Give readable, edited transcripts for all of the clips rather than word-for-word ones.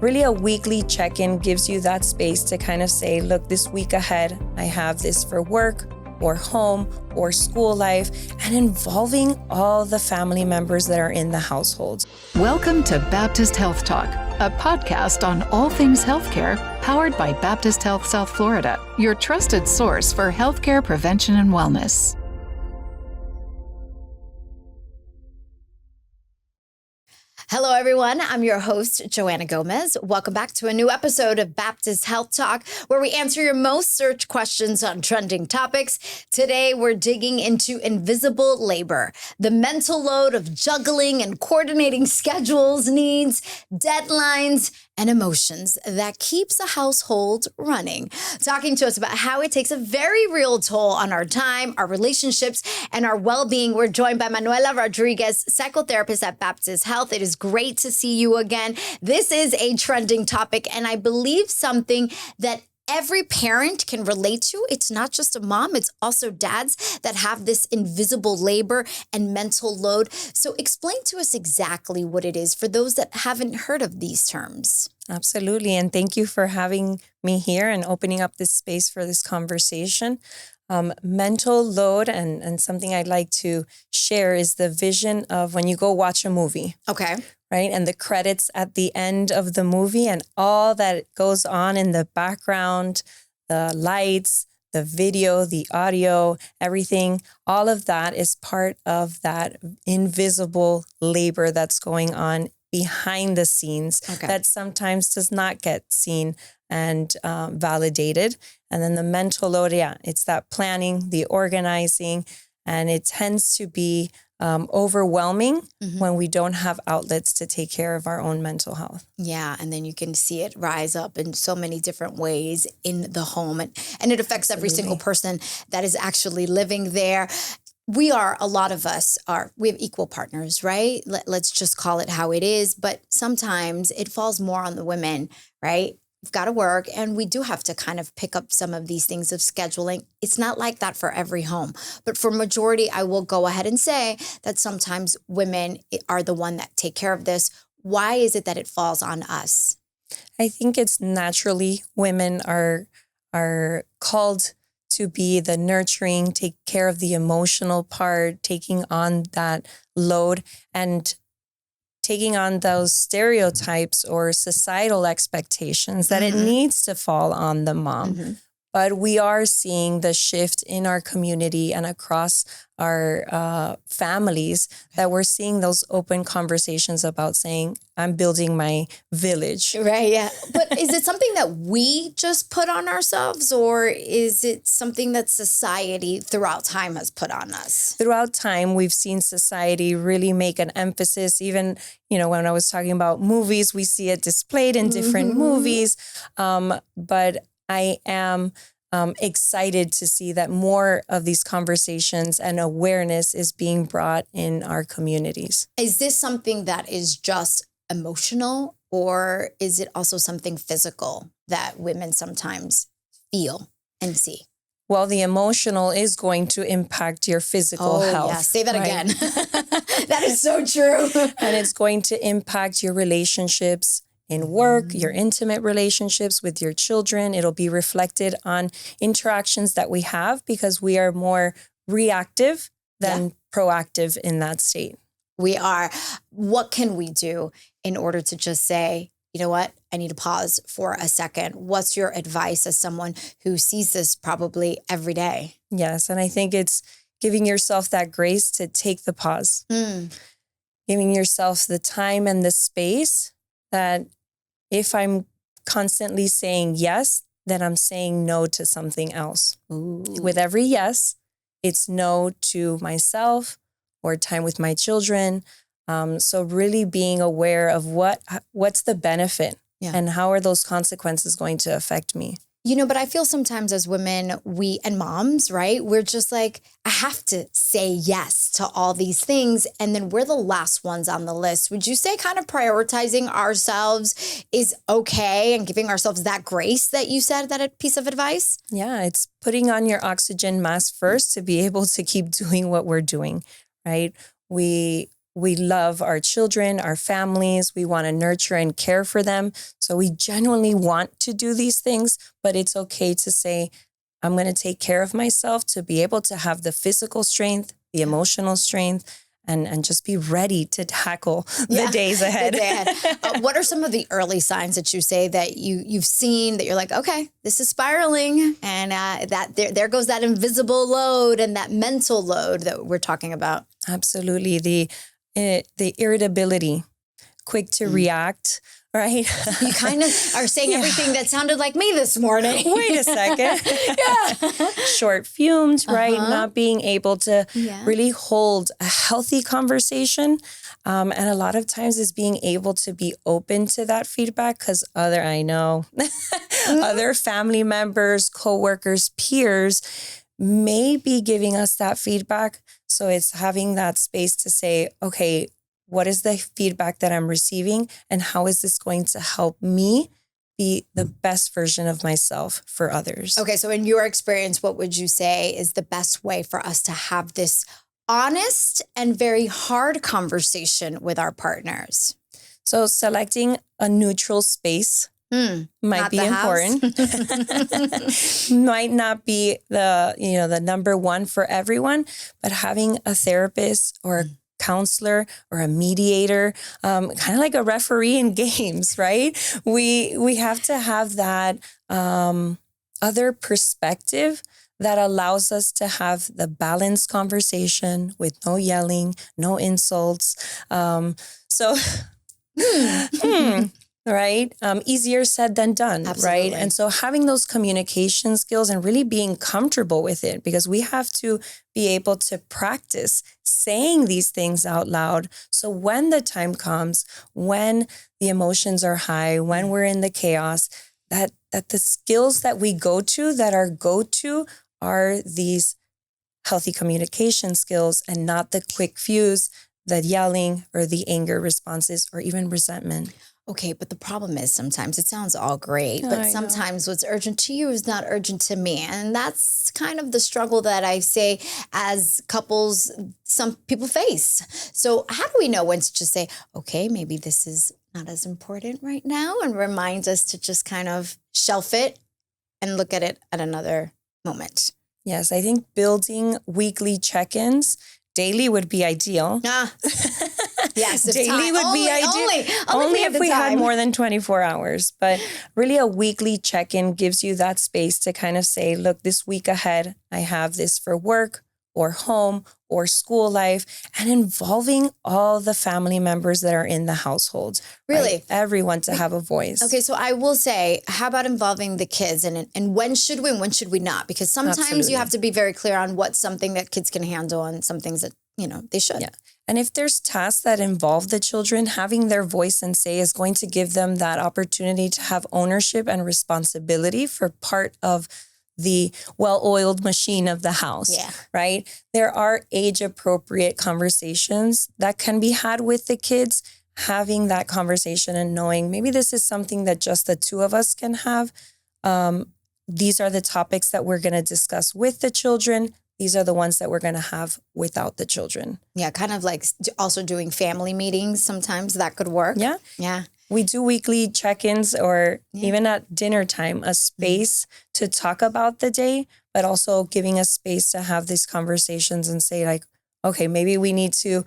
Really, a weekly check-in gives you that space to kind of say, look, this week ahead, I have this for work or home or school life, and involving all the family members that are in the household. Welcome to Baptist Health Talk, a podcast on all things healthcare, powered by Baptist Health South Florida, your trusted source for healthcare prevention and wellness. Hello, everyone. I'm your host, Johanna Gomez. Welcome back to a new episode of Baptist Health Talk, where we answer your most searched questions on trending topics. Today, we're digging into invisible labor, the mental load of juggling and coordinating schedules, needs, deadlines, and emotions that keeps a household running. Talking to us about how it takes a very real toll on our time, our relationships, and our well-being. We're joined by Manuela Rodriguez, psychotherapist at Baptist Health. It is great to see you again. This is a trending topic, and I believe something that every parent can relate to. It's not just a mom, it's also dads that have this invisible labor and mental load. So explain to us exactly what it is for those that haven't heard of these terms. Absolutely. And thank you for having me here and opening up this space for this conversation. Mental load and something I'd like to share is the vision of when you go watch a movie. Okay. Right? And the credits at the end of the movie and all that goes on in the background, the lights, the video, the audio, everything, all of that is part of that invisible labor that's going on behind the scenes that sometimes does not get seen and validated. And then the mental load, it's that planning, the organizing, and it tends to be overwhelming when we don't have outlets to take care of our own mental health. Yeah, and then you can see it rise up in so many different ways in the home, and it affects every single person that is actually living there. We have equal partners, right? Let's just call it how it is. But sometimes it falls more on the women, right? We've got to work, and we do have to kind of pick up some of these things of scheduling. It's not like that for every home, but for majority, I will go ahead and say that sometimes women are the one that take care of this. Why is it that it falls on us? I think it's naturally women are called to be the nurturing, take care of the emotional part, taking on that load and taking on those stereotypes or societal expectations that it needs to fall on the mom. But we are seeing the shift in our community and across our families that we're seeing those open conversations about saying, I'm building my village. Right, yeah. But is it something that we just put on ourselves, or is it something that society throughout time has put on us? Throughout time, we've seen society really make an emphasis. Even, when I was talking about movies, we see it displayed in different movies. But I am excited to see that more of these conversations and awareness is being brought in our communities. Is this something that is just emotional, or is it also something physical that women sometimes feel and see? Well, the emotional is going to impact your physical health. Yeah. Say that again. That is so true. And it's going to impact your relationships in work, your intimate relationships with your children. It'll be reflected on interactions that we have because we are more reactive than proactive in that state. We are. What can we do in order to just say, you know what, I need to pause for a second? What's your advice as someone who sees this probably every day? Yes, and I think it's giving yourself that grace to take the pause, giving yourself the time and the space that if I'm constantly saying yes, then I'm saying no to something else. With every yes, it's no to myself or time with my children. So really being aware of what's the benefit and how are those consequences going to affect me. But I feel sometimes as women, and moms, right? We're just like, I have to say yes to all these things. And then we're the last ones on the list. Would you say kind of prioritizing ourselves is okay and giving ourselves that grace that you said, that piece of advice? Yeah, it's putting on your oxygen mask first to be able to keep doing what we're doing, right? We we love our children, our families. We want to nurture and care for them. So we genuinely want to do these things, but it's okay to say, I'm going to take care of myself to be able to have the physical strength, the emotional strength, and just be ready to tackle the days ahead. The day ahead. What are some of the early signs that you say that you've seen that you're like, okay, this is spiraling, and that there goes that invisible load and that mental load that we're talking about? Absolutely. The irritability, quick to react, right? You kind of are saying everything that sounded like me this morning. Wait a second. Short fumed, right? Not being able to really hold a healthy conversation. And a lot of times is being able to be open to that feedback because other family members, coworkers, peers may be giving us that feedback. So it's having that space to say, okay, what is the feedback that I'm receiving and how is this going to help me be the best version of myself for others? Okay, so in your experience, what would you say is the best way for us to have this honest and very hard conversation with our partners? So selecting a neutral space might be important. Might not be the number one for everyone, but having a therapist or a counselor or a mediator, kind of like a referee in games, right? We have to have that other perspective that allows us to have the balanced conversation with no yelling, no insults. Right? Easier said than done, Absolutely. right? And so having those communication skills and really being comfortable with it, because we have to be able to practice saying these things out loud. So when the time comes, when the emotions are high, when we're in the chaos, that the skills that we go to, that our go-to are these healthy communication skills and not the quick fuse, the yelling or the anger responses or even resentment. Okay, but the problem is sometimes it sounds all great, but sometimes what's urgent to you is not urgent to me. And that's kind of the struggle that I say as couples, some people face. So how do we know when to just say, okay, maybe this is not as important right now, and reminds us to just kind of shelf it and look at it at another moment? Yes, I think building weekly check-ins daily would be ideal. Yes, daily would be ideal. Only if we had more than 24 hours. But really a weekly check-in gives you that space to kind of say, look, this week ahead, I have this for work or home or school life, and involving all the family members that are in the household. Really? Right? Everyone to have a voice. Okay, so I will say, how about involving the kids, and when should we and when should we not? Because sometimes Absolutely. you have to be very clear on what's something that kids can handle and some things that, they should. Yeah. And if there's tasks that involve the children, having their voice and say is going to give them that opportunity to have ownership and responsibility for part of the well-oiled machine of the house, right? There are age-appropriate conversations that can be had with the kids, having that conversation and knowing maybe this is something that just the two of us can have. These are the topics that we're going to discuss with the children. These are the ones that we're going to have without the children. Yeah, kind of like also doing family meetings. Sometimes that could work. Yeah. We do weekly check-ins or even at dinner time, a space to talk about the day, but also giving us space to have these conversations and say like, okay, maybe we need to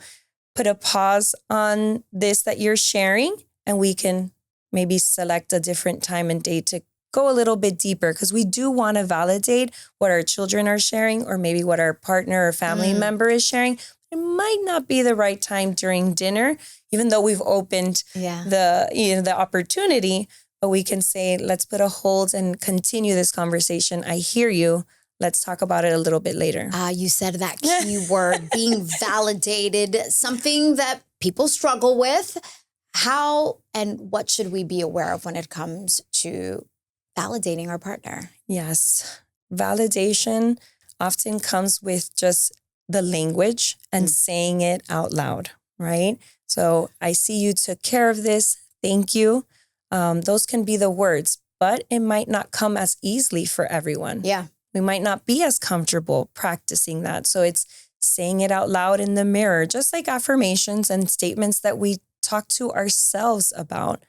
put a pause on this that you're sharing, and we can maybe select a different time and date to go a little bit deeper, because we do want to validate what our children are sharing or maybe what our partner or family member is sharing. It might not be the right time during dinner, even though we've opened the opportunity, but we can say, let's put a hold and continue this conversation. I hear you. Let's talk about it a little bit later. You said that key word, being validated, something that people struggle with. How and what should we be aware of when it comes to validating our partner? Yes. Validation often comes with just the language and saying it out loud, right? So I see you took care of this. Thank you. Those can be the words, but it might not come as easily for everyone. Yeah. We might not be as comfortable practicing that. So it's saying it out loud in the mirror, just like affirmations and statements that we talk to ourselves about.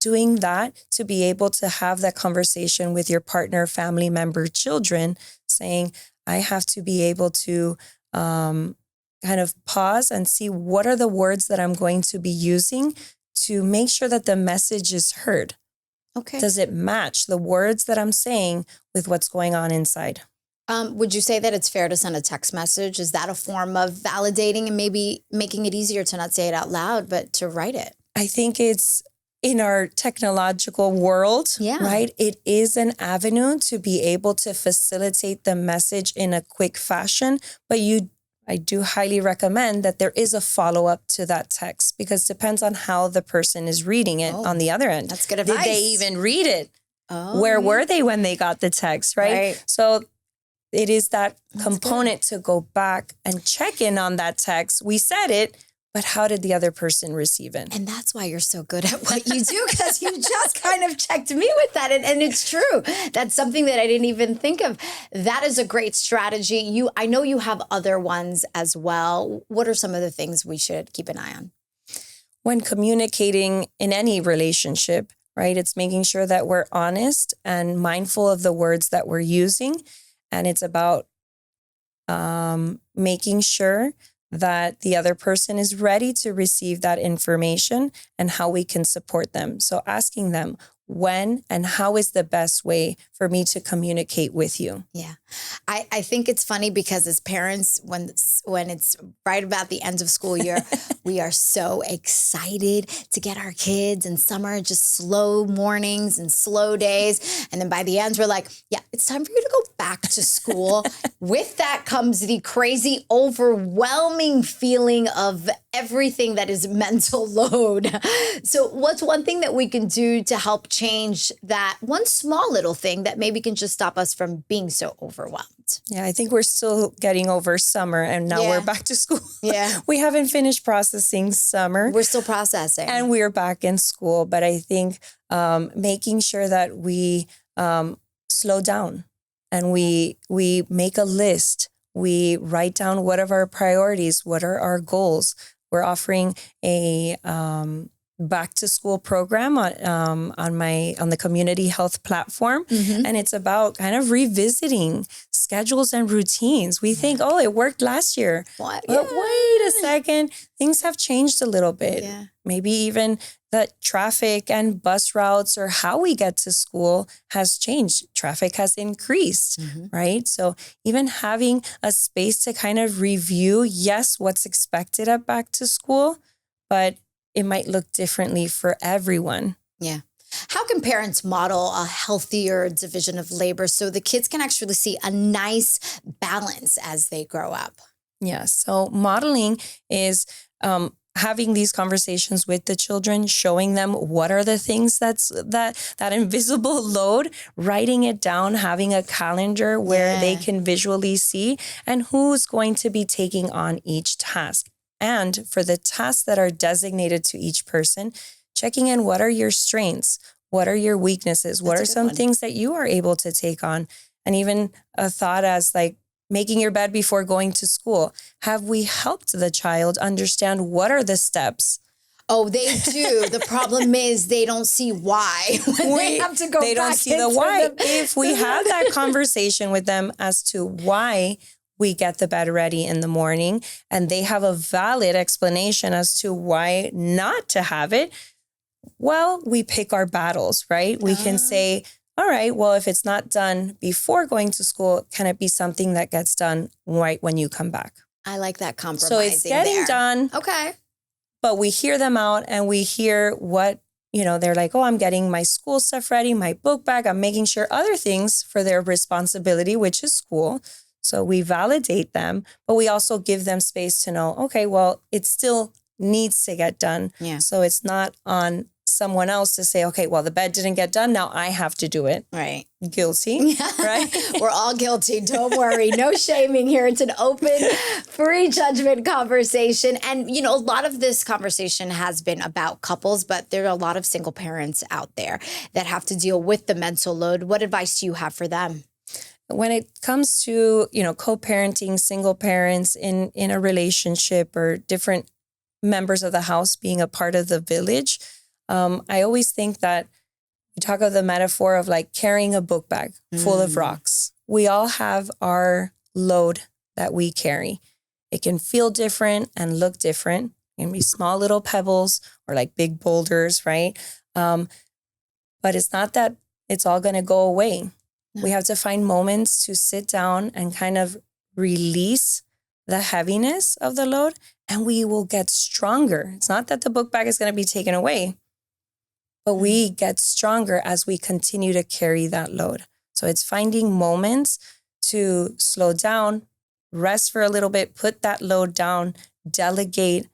Doing that to be able to have that conversation with your partner, family member, children, saying, I have to be able to kind of pause and see what are the words that I'm going to be using to make sure that the message is heard. Okay. Does it match the words that I'm saying with what's going on inside? Would you say that it's fair to send a text message? Is that a form of validating and maybe making it easier to not say it out loud, but to write it? I think it's in our technological world, right? It is an avenue to be able to facilitate the message in a quick fashion, but I do highly recommend that there is a follow-up to that text, because it depends on how the person is reading it on the other end. That's good advice. Did they even read it? Where were they when they got the text, right? So it is that component to go back and check in on that text. We said it, but how did the other person receive it? And that's why you're so good at what you do, because you just kind of checked me with that. And it's true. That's something that I didn't even think of. That is a great strategy. I know you have other ones as well. What are some of the things we should keep an eye on? When communicating in any relationship, right, it's making sure that we're honest and mindful of the words that we're using. And it's about making sure that the other person is ready to receive that information and how we can support them. So asking them, when and how is the best way for me to communicate with you? Yeah. I think it's funny because as parents, when it's right about the end of school year, we are so excited to get our kids in summer, just slow mornings and slow days. And then by the end, we're like, yeah, it's time for you to go back to school. With that comes the crazy, overwhelming feeling of everything that is mental load. So what's one thing that we can do to help change that one small little thing that maybe can just stop us from being so overwhelmed? Yeah, I think we're still getting over summer and now we're back to school. Yeah. We haven't finished processing summer. We're still processing. And we're back in school. But I think making sure that we slow down and we make a list. We write down what are our priorities, what are our goals. We're offering a back to school program on the community health platform. Mm-hmm. And it's about kind of revisiting schedules and routines. We think, oh, it worked last year. What? But wait a second, things have changed a little bit. Yeah. Maybe even the traffic and bus routes or how we get to school has changed. Traffic has increased, right? So even having a space to kind of review, yes, what's expected at back to school, but it might look differently for everyone. Yeah. How can parents model a healthier division of labor so the kids can actually see a nice balance as they grow up? Yeah. So modeling is having these conversations with the children, showing them what are the things that invisible load, writing it down, having a calendar where they can visually see and who's going to be taking on each task. And for the tasks that are designated to each person, checking in what are your strengths, what are your weaknesses, what are some things that you are able to take on, and even a thought as like making your bed before going to school. Have we helped the child understand what are the steps? Oh, they do. The problem is they don't see why when they have to go They don't see the why. If we have that conversation with them as to why we get the bed ready in the morning and they have a valid explanation as to why not to have it, well, we pick our battles, right? We can say, all right, well, if it's not done before going to school, can it be something that gets done right when you come back? I like that compromising. So it's getting done. Okay. But we hear them out and we hear what, they're like, oh, I'm getting my school stuff ready, my book bag. I'm making sure other things for their responsibility, which is school. So we validate them, but we also give them space to know, okay, well, it still needs to get done. Yeah. So it's not on someone else to say, okay, well, the bed didn't get done. Now I have to do it. Right. Guilty, right? We're all guilty. Don't worry. No shaming here. It's an open, free judgment conversation. And, a lot of this conversation has been about couples, but there are a lot of single parents out there that have to deal with the mental load. What advice do you have for them? when it comes to, co-parenting, single parents in a relationship or different members of the house being a part of the village, I always think that we talk of the metaphor of like carrying a book bag full of rocks. We all have our load that we carry. It can feel different and look different. It can be small little pebbles or like big boulders, right? But it's not that it's all going to go away. No. We have to find moments to sit down and kind of release the heaviness of the load, and we will get stronger. It's not that the book bag is going to be taken away, but we get stronger as we continue to carry that load. So it's finding moments to slow down, rest for a little bit, put that load down, delegate,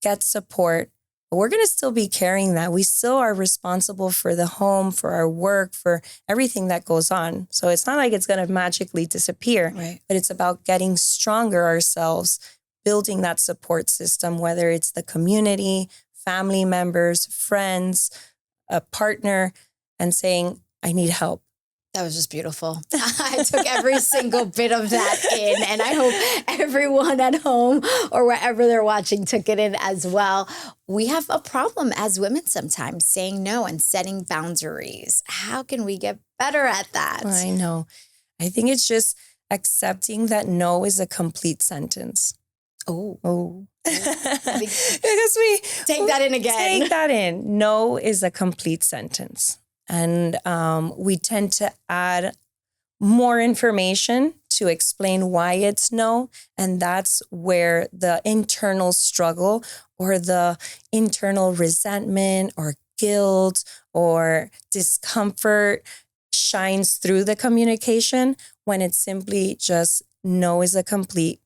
get support. But we're going to still be carrying that. We still are responsible for the home, for our work, for everything that goes on. So it's not like it's going to magically disappear, right? But it's about getting stronger ourselves, building that support system, whether it's the community, family members, friends, a partner, and saying, I need help. That was just beautiful. I took every single bit of that in, and I hope everyone at home or wherever they're watching took it in as well. We have a problem as women sometimes saying no and setting boundaries. How can we get better at that? I know. I think it's just accepting that no is a complete sentence. Oh. Because we take that in again. Take that in. No is a complete sentence. And we tend to add more information to explain why it's no. And that's where the internal struggle or the internal resentment or guilt or discomfort shines through the communication, when it's simply just no is a complete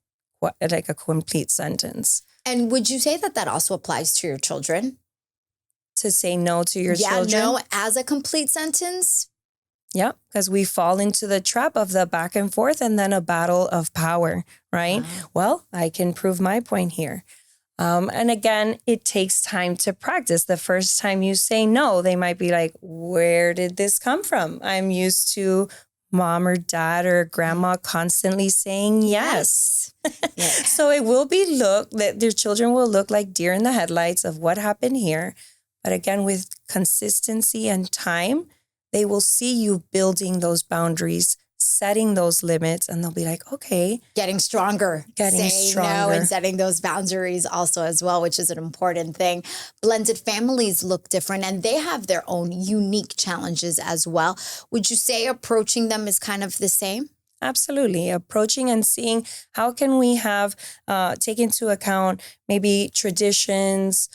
sentence. And would you say that also applies to your children? To say no to your children? Yeah, no as a complete sentence? Yeah, because we fall into the trap of the back and forth and then a battle of power, right? Wow. Well, I can prove my point here. And again, it takes time to practice. The first time you say no, they might be like, where did this come from? I'm used to mom or dad or grandma constantly saying yes. Yes. So it will be that their children will look like deer in the headlights of what happened here. But again, with consistency and time, they will see you building those boundaries, setting those limits, and they'll be like, okay. Getting stronger. Saying no and setting those boundaries also as well, which is an important thing. Blended families look different and they have their own unique challenges as well. Would you say approaching them is kind of the same? Absolutely. Approaching and seeing how can we have, take into account maybe traditions,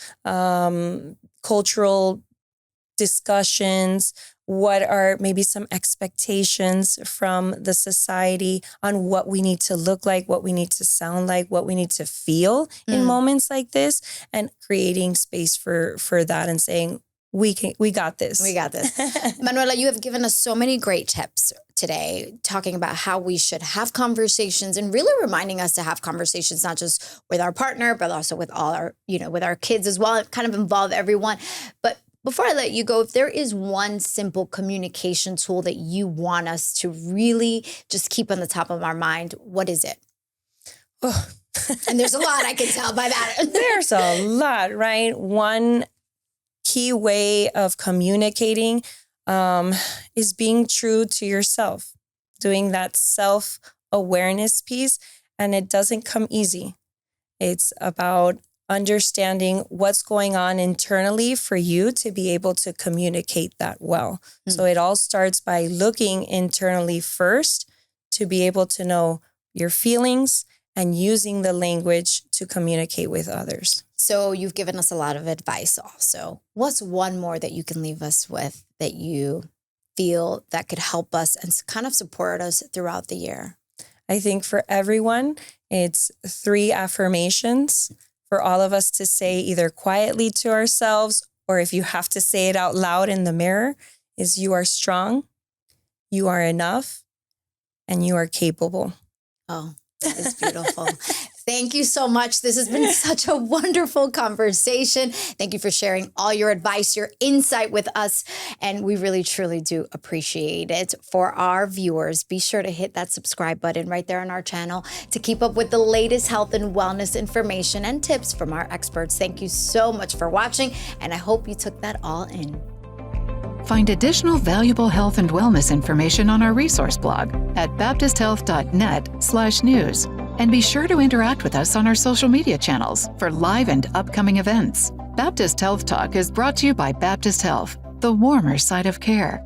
cultural discussions, what are maybe some expectations from the society on what we need to look like, what we need to sound like, what we need to feel in moments like this, and creating space for that and saying, we got this. We got this. Manuela, you have given us so many great tips today, talking about how we should have conversations and really reminding us to have conversations, not just with our partner, but also with all our, with our kids as well, kind of involve everyone. But before I let you go, if there is one simple communication tool that you want us to really just keep on the top of our mind, what is it? Oh. And there's a lot, I can tell by that. There's a lot, right? One key way of communicating is being true to yourself, doing that self-awareness piece. And it doesn't come easy. It's about understanding what's going on internally for you to be able to communicate that well. So it all starts by looking internally first to be able to know your feelings and using the language to communicate with others. So you've given us a lot of advice also. What's one more that you can leave us with that you feel that could help us and kind of support us throughout the year? I think for everyone, it's 3 affirmations for all of us to say either quietly to ourselves, or if you have to say it out loud in the mirror, is you are strong, you are enough, and you are capable. Oh, that is beautiful. Thank you so much. This has been such a wonderful conversation. Thank you for sharing all your advice, your insight with us. And we really, truly do appreciate it. For our viewers, be sure to hit that subscribe button right there on our channel to keep up with the latest health and wellness information and tips from our experts. Thank you so much for watching, and I hope you took that all in. Find additional valuable health and wellness information on our resource blog at baptisthealth.net/news. And be sure to interact with us on our social media channels for live and upcoming events. Baptist Health Talk is brought to you by Baptist Health, the warmer side of care.